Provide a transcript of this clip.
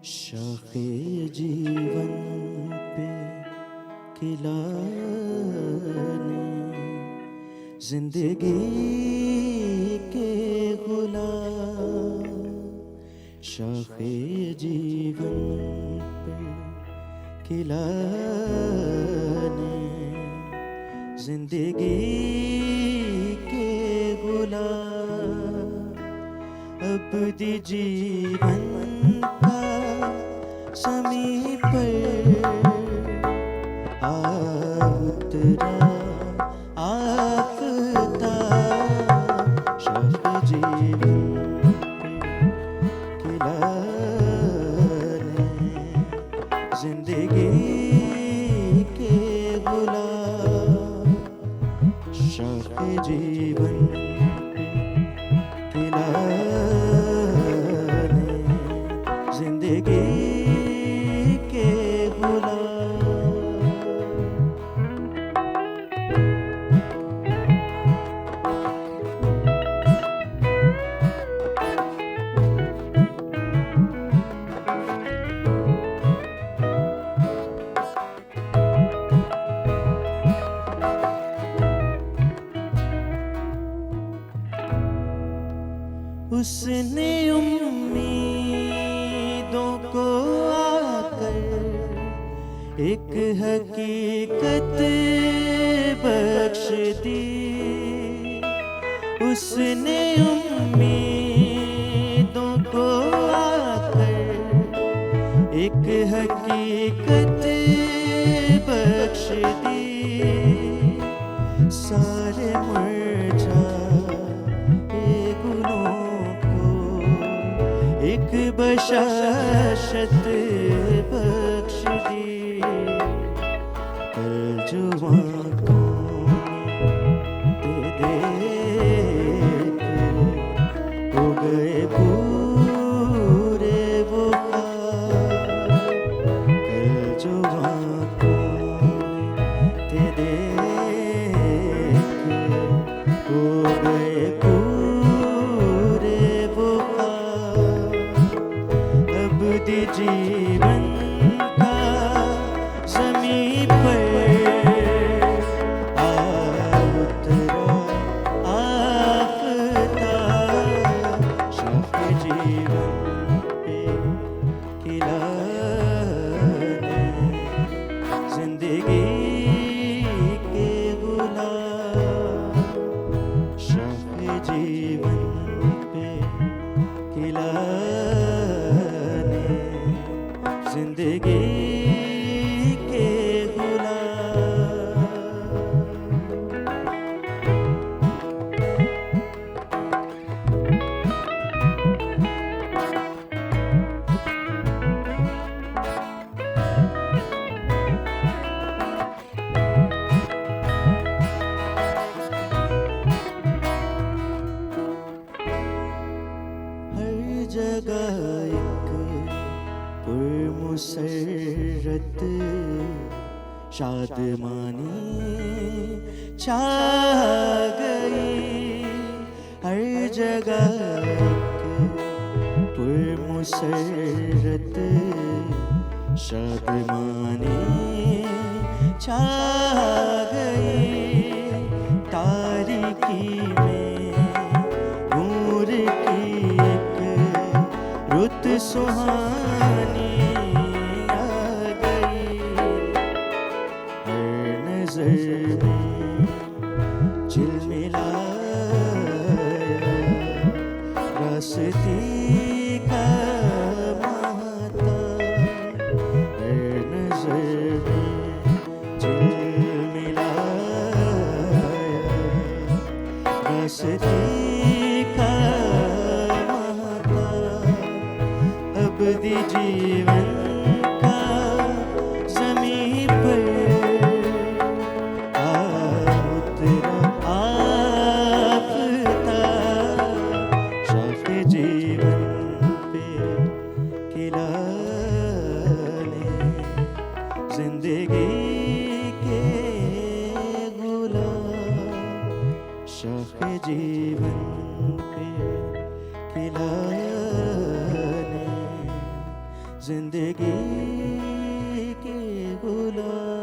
शाखे जीवन पे खिलाने जिंदगी के गुलाम। शाखे जीवन पे खिलाने जिंदगी के गुलाम। अब्दी जीवन का समीप आ उतरा आफ़ताब। शाखे जीवन पे खिलाने जिंदगी के गुलाम। शाखे जीवन पे खिलाने जिंदगी के गुलाम। उसने उम्मीदों को आकर एक हकीकत बख्श दी। उसने उम्मीदों को आकर एक हकीकत बख्श दी। सारे मुरझाए गुलों को एक बशाशत बख्श दी। जुबां को दे के हो गए पूरे वो ख्वाब। जुबां को दे के हो गए पूरे वो ख्वाब। अब्दी जीवन का ज़मीं पर आ उतरा आफ़ताब। शाखे जीवन पे खिलाने जिंदगी के गुलाम। शाखे जीवन पे खिलाने जिंदगी के गुलाम। हर जगह एक पुरमुसर्रत शादमानी छा गई। हर जगह एक पुरमुसर्रत शादमानी छा गई। तारीकी में नूर की एक रुत सुहानी आ गई। हर नजर में झिलमिलाया रास्ते का माता। हर नजर में झिलमिलाया रास्ते का माता। अब्दी जीवन का ज़मीं पर आ उतरा आफ़ताब। शाखे जीवन पे खिलाने जिंदगी के गुलाम। शाखे जीवन पे खिलाने जिंदगी के गुलाम